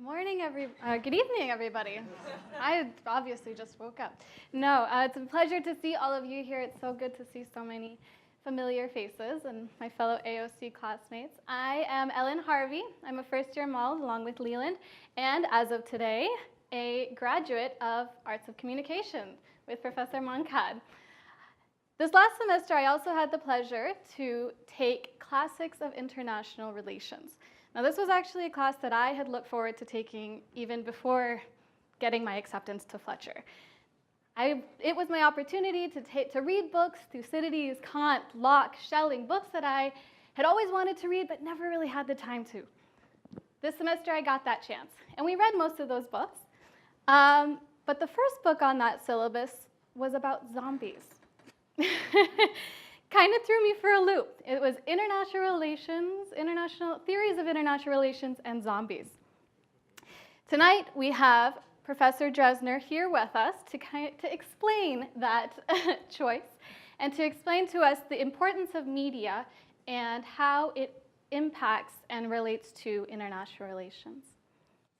Good evening, everybody. I obviously just woke up. No, it's a pleasure to see all of you here. It's so good to see so many familiar faces and my fellow AOC classmates. I am Ellen Harvey. I'm a first-year MALD along with Leland, and as of today, a graduate of Arts of Communication with Professor Moncad. This last semester, I also had the pleasure to take Classics of International Relations. Now, this was actually a class that I had looked forward to taking even before getting my acceptance to Fletcher. It was my opportunity to read books, Thucydides, Kant, Locke, Schelling, books that I had always wanted to read but never really had the time to. This semester, I got that chance, and we read most of those books. But the first book on that syllabus was about zombies. Kind of threw me for a loop. It was international theories of international relations and zombies. Tonight we have Professor Drezner here with us to explain that choice and to explain to us the importance of media and how it impacts and relates to international relations.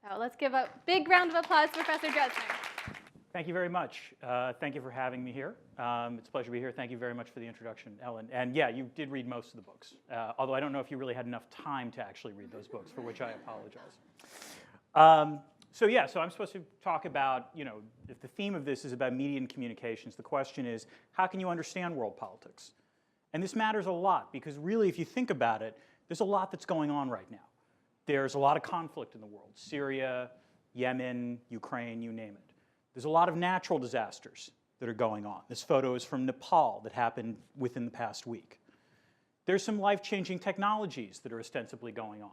So let's give a big round of applause to Professor Drezner. Thank you very much. Thank you for having me here. It's a pleasure to be here. Thank you very much for the introduction, Ellen. And yeah, you did read most of the books, although I don't know if you really had enough time to actually read those books, for which I apologize. So I'm supposed to talk about, if the theme of this is about media and communications, the question is, how can you understand world politics? And this matters a lot, because really, if you think about it, there's a lot that's going on right now. There's a lot of conflict in the world. Syria, Yemen, Ukraine, you name it. There's a lot of natural disasters that are going on. This photo is from Nepal that happened within the past week. There's some life-changing technologies that are ostensibly going on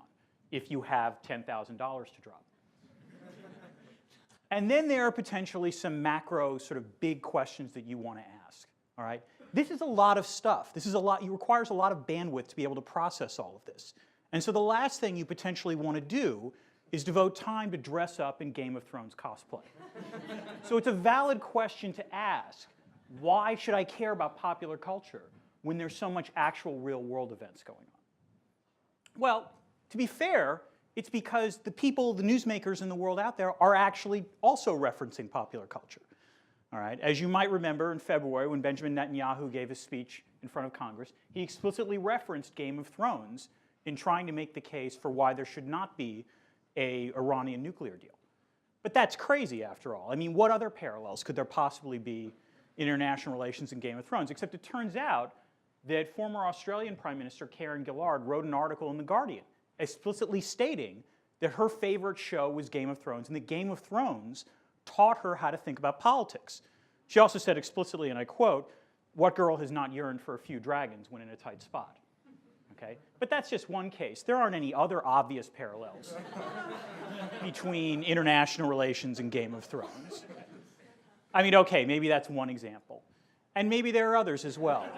if you have $10,000 to drop. And then there are potentially some macro sort of big questions that you want to ask. All right? This is a lot of stuff. It requires a lot of bandwidth to be able to process all of this. And so the last thing you potentially want to do is devote time to dress up in Game of Thrones cosplay. So it's a valid question to ask, why should I care about popular culture when there's so much actual real-world events going on? Well, to be fair, it's because the people, the newsmakers in the world out there are actually also referencing popular culture. All right? As you might remember in February when Benjamin Netanyahu gave his speech in front of Congress, he explicitly referenced Game of Thrones in trying to make the case for why there should not be an Iranian nuclear deal. But that's crazy, after all. I mean, what other parallels could there possibly be in international relations and Game of Thrones? Except it turns out that former Australian Prime Minister Karen Gillard wrote an article in The Guardian explicitly stating that her favorite show was Game of Thrones, and that Game of Thrones taught her how to think about politics. She also said explicitly, and I quote, "What girl has not yearned for a few dragons when in a tight spot?" Okay? But that's just one case. There aren't any other obvious parallels between international relations and Game of Thrones. I mean, okay, maybe that's one example. And maybe there are others as well.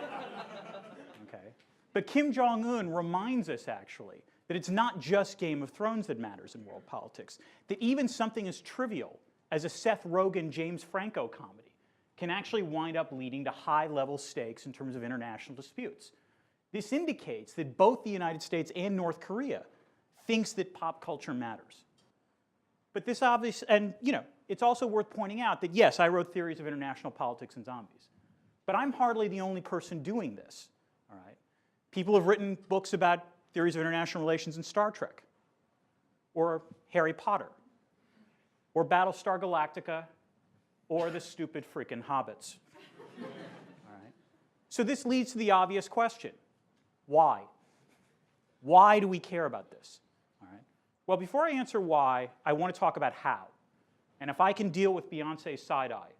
Okay? But Kim Jong-un reminds us, actually, that it's not just Game of Thrones that matters in world politics. That even something as trivial as a Seth Rogen, James Franco comedy can actually wind up leading to high-level stakes in terms of international disputes. This indicates that both the United States and North Korea thinks that pop culture matters. But this obvious, and it's also worth pointing out that yes, I wrote Theories of International Politics and Zombies, but I'm hardly the only person doing this. All right? People have written books about theories of international relations in Star Trek, or Harry Potter, or Battlestar Galactica, or the stupid freaking Hobbits. All right? So this leads to the obvious question. Why? Why do we care about this? All right. Well, before I answer why, I want to talk about how. And if I can deal with Beyonce's side-eye,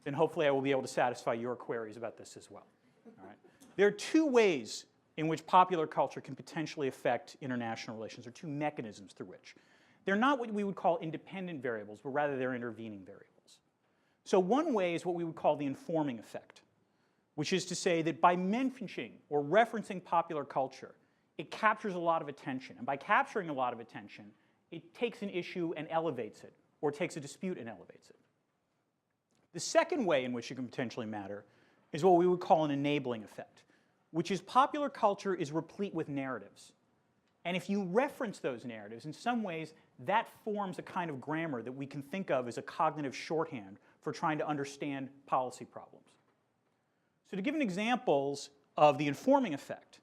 then hopefully I will be able to satisfy your queries about this as well. All right. There are two ways in which popular culture can potentially affect international relations, or two mechanisms through which. They're not what we would call independent variables, but rather they're intervening variables. So one way is what we would call the informing effect, which is to say that by mentioning or referencing popular culture, it captures a lot of attention. And by capturing a lot of attention, it takes an issue and elevates it, or takes a dispute and elevates it. The second way in which it can potentially matter is what we would call an enabling effect, which is popular culture is replete with narratives. And if you reference those narratives, in some ways, that forms a kind of grammar that we can think of as a cognitive shorthand for trying to understand policy problems. So to give an examples of the informing effect,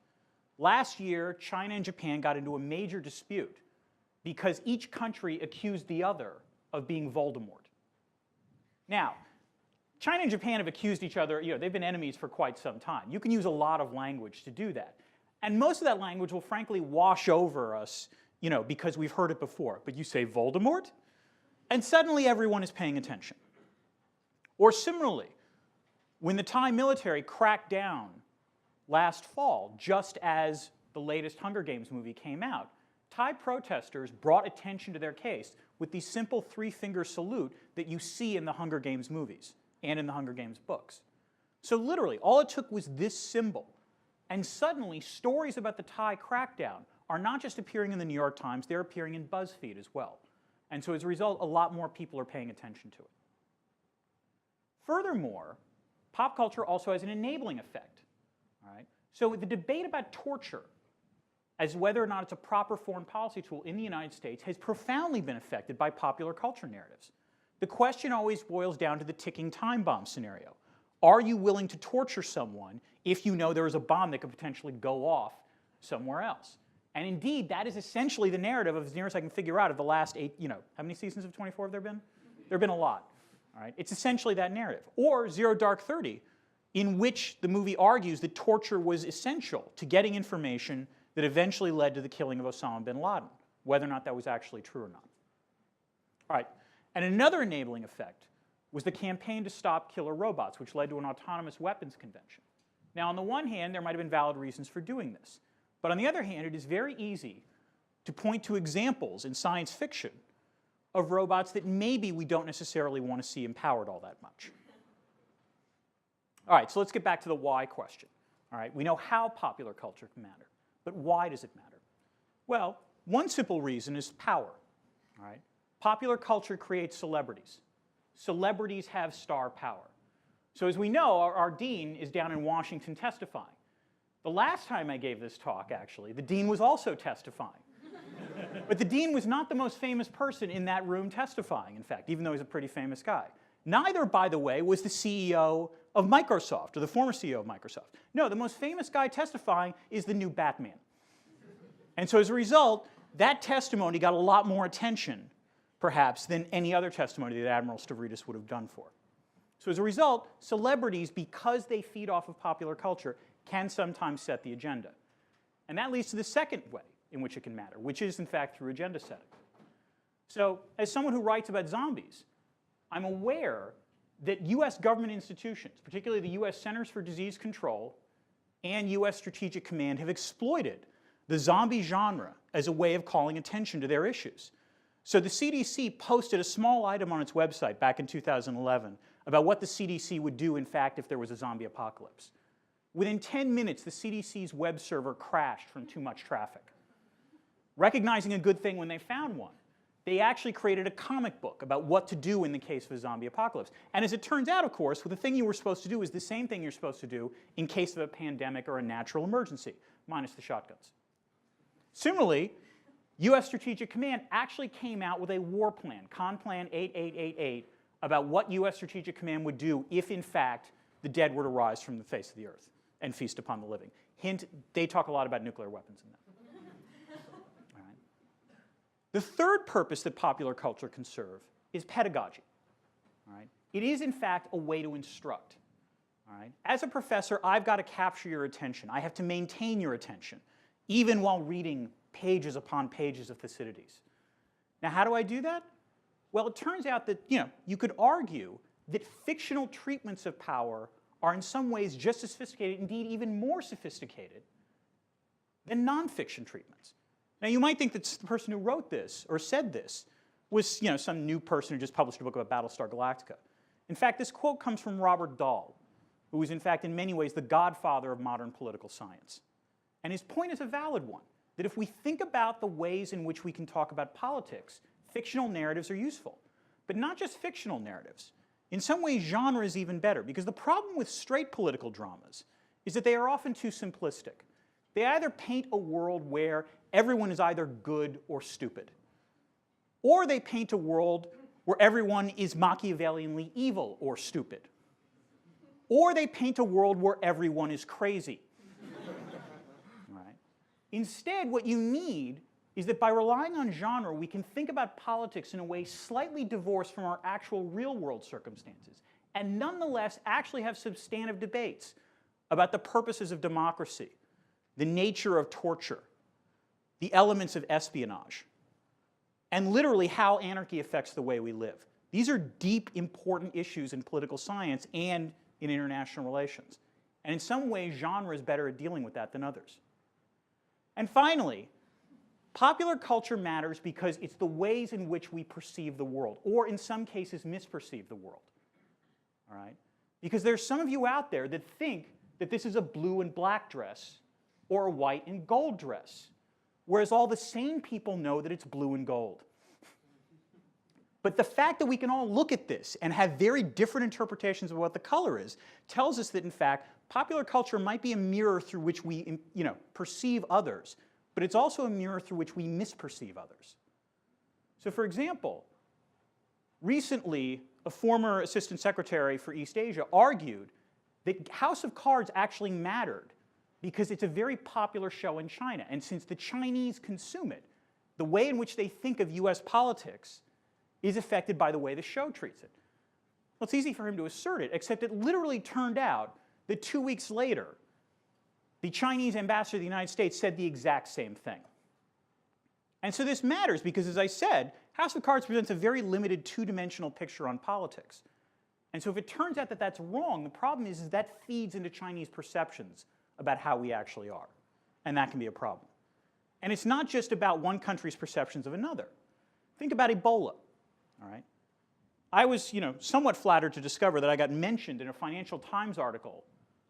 last year, China and Japan got into a major dispute because each country accused the other of being Voldemort. Now, China and Japan have accused each other, they've been enemies for quite some time. You can use a lot of language to do that. And most of that language will frankly wash over us, because we've heard it before. But you say Voldemort, and suddenly everyone is paying attention. Or similarly, when the Thai military cracked down last fall, just as the latest Hunger Games movie came out, Thai protesters brought attention to their case with the simple three-finger salute that you see in the Hunger Games movies and in the Hunger Games books. So literally, all it took was this symbol. And suddenly, stories about the Thai crackdown are not just appearing in the New York Times, they're appearing in BuzzFeed as well. And so as a result, a lot more people are paying attention to it. Furthermore, pop culture also has an enabling effect. All right? So the debate about torture as whether or not it's a proper foreign policy tool in the United States has profoundly been affected by popular culture narratives. The question always boils down to the ticking time bomb scenario. Are you willing to torture someone if you know there is a bomb that could potentially go off somewhere else? And indeed, that is essentially the narrative, as near as I can figure out, of the last 8, how many seasons of 24 have there been? There have been a lot. All right? It's essentially that narrative. Or Zero Dark 30, in which the movie argues that torture was essential to getting information that eventually led to the killing of Osama bin Laden, whether or not that was actually true or not. All right. And another enabling effect was the campaign to stop killer robots, which led to an autonomous weapons convention. Now, on the one hand, there might have been valid reasons for doing this. But on the other hand, it is very easy to point to examples in science fiction of robots that maybe we don't necessarily want to see empowered all that much. All right, so let's get back to the why question. All right, we know how popular culture can matter, but why does it matter? Well, one simple reason is power. All right? Popular culture creates celebrities. Celebrities have star power. So as we know, our dean is down in Washington testifying. The last time I gave this talk, actually, the dean was also testifying. But the dean was not the most famous person in that room testifying, in fact, even though he's a pretty famous guy. Neither, by the way, was the CEO of Microsoft, or the former CEO of Microsoft. No, the most famous guy testifying is the new Batman. And so as a result, that testimony got a lot more attention, perhaps, than any other testimony that Admiral Stavridis would have done for. So as a result, celebrities, because they feed off of popular culture, can sometimes set the agenda. And that leads to the second way in which it can matter, which is, in fact, through agenda setting. So as someone who writes about zombies, I'm aware that US government institutions, particularly the US Centers for Disease Control and US Strategic Command, have exploited the zombie genre as a way of calling attention to their issues. So the CDC posted a small item on its website back in 2011 about what the CDC would do, in fact, if there was a zombie apocalypse. Within 10 minutes, the CDC's web server crashed from too much traffic. Recognizing a good thing when they found one, they actually created a comic book about what to do in the case of a zombie apocalypse. And as it turns out, of course, the thing you were supposed to do is the same thing you're supposed to do in case of a pandemic or a natural emergency, minus the shotguns. Similarly, US Strategic Command actually came out with a war plan, Con-Plan 8888, about what US Strategic Command would do if, in fact, the dead were to rise from the face of the earth and feast upon the living. Hint, they talk a lot about nuclear weapons in that. All right. The third purpose that popular culture can serve is pedagogy. All right. It is, in fact, a way to instruct. All right. As a professor, I've got to capture your attention. I have to maintain your attention, even while reading pages upon pages of Thucydides. Now, how do I do that? Well, it turns out that, you could argue that fictional treatments of power are in some ways just as sophisticated, indeed even more sophisticated, than nonfiction treatments. Now, you might think that the person who wrote this or said this was some new person who just published a book about Battlestar Galactica. In fact, this quote comes from Robert Dahl, who is, in fact, in many ways, the godfather of modern political science. And his point is a valid one, that if we think about the ways in which we can talk about politics, fictional narratives are useful. But not just fictional narratives. In some ways, genre is even better, because the problem with straight political dramas is that they are often too simplistic. They either paint a world where everyone is either good or stupid. Or they paint a world where everyone is Machiavellianly evil or stupid. Or they paint a world where everyone is crazy. Right? Instead, what you need is that by relying on genre, we can think about politics in a way slightly divorced from our actual real-world circumstances, and nonetheless actually have substantive debates about the purposes of democracy, the nature of torture, the elements of espionage, and literally how anarchy affects the way we live. These are deep, important issues in political science and in international relations. And in some ways, genre is better at dealing with that than others. And finally, popular culture matters because it's the ways in which we perceive the world, or in some cases, misperceive the world. All right? Because there's some of you out there that think that this is a blue and black dress or a white and gold dress, whereas all the sane people know that it's blue and gold. But the fact that we can all look at this and have very different interpretations of what the color is tells us that, in fact, popular culture might be a mirror through which we perceive others, but it's also a mirror through which we misperceive others. So, for example, recently, a former assistant secretary for East Asia argued that House of Cards actually mattered because it's a very popular show in China. And since the Chinese consume it, the way in which they think of US politics is affected by the way the show treats it. Well, it's easy for him to assert it, except it literally turned out that 2 weeks later, the Chinese ambassador to the United States said the exact same thing. And so this matters because, as I said, House of Cards presents a very limited two-dimensional picture on politics. And so if it turns out that that's wrong, the problem is that feeds into Chinese perceptions about how we actually are. And that can be a problem. And it's not just about one country's perceptions of another. Think about Ebola. All right? I was somewhat flattered to discover that I got mentioned in a Financial Times article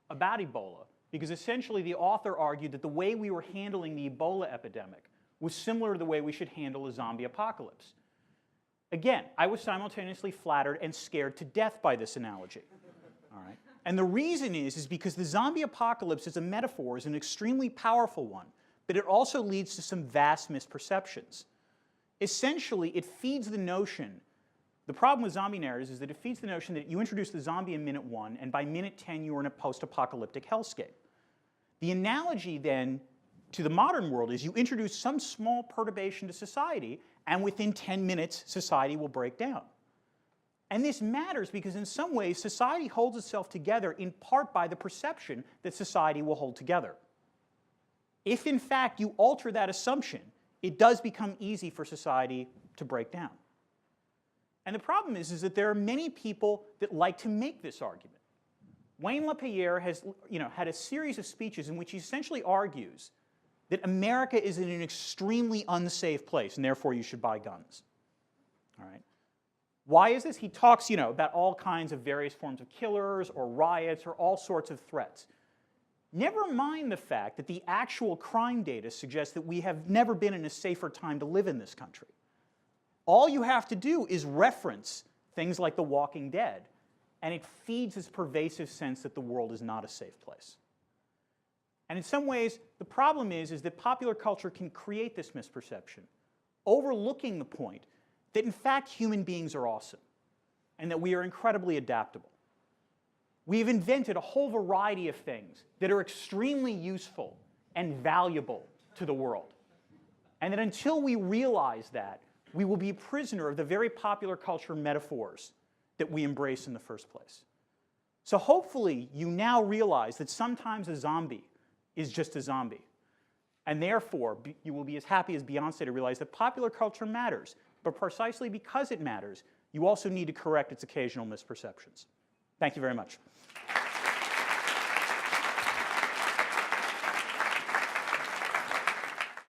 about Ebola because essentially the author argued that the way we were handling the Ebola epidemic was similar to the way we should handle a zombie apocalypse. Again, I was simultaneously flattered and scared to death by this analogy. All right? And the reason is because the zombie apocalypse as a metaphor is an extremely powerful one, but it also leads to some vast misperceptions. Essentially, it feeds the notion, the problem with zombie narratives is that it feeds the notion that you introduce the zombie in minute 1, and by minute 10 you are in a post-apocalyptic hellscape. The analogy then to the modern world is you introduce some small perturbation to society, and within 10 minutes society will break down. And this matters because in some ways society holds itself together in part by the perception that society will hold together. If in fact you alter that assumption, it does become easy for society to break down. And the problem is that there are many people that like to make this argument. Wayne LaPierre has had a series of speeches in which he essentially argues that America is in an extremely unsafe place, and therefore you should buy guns. All right? Why is this? He talks about all kinds of various forms of killers or riots or all sorts of threats. Never mind the fact that the actual crime data suggests that we have never been in a safer time to live in this country. All you have to do is reference things like The Walking Dead, and it feeds this pervasive sense that the world is not a safe place. And in some ways, the problem is that popular culture can create this misperception, overlooking the point that in fact human beings are awesome, and that we are incredibly adaptable. We have invented a whole variety of things that are extremely useful and valuable to the world. And that until we realize that, we will be a prisoner of the very popular culture metaphors that we embrace in the first place. So hopefully you now realize that sometimes a zombie is just a zombie. And therefore, you will be as happy as Beyonce to realize that popular culture matters. But precisely because it matters, you also need to correct its occasional misperceptions. Thank you very much.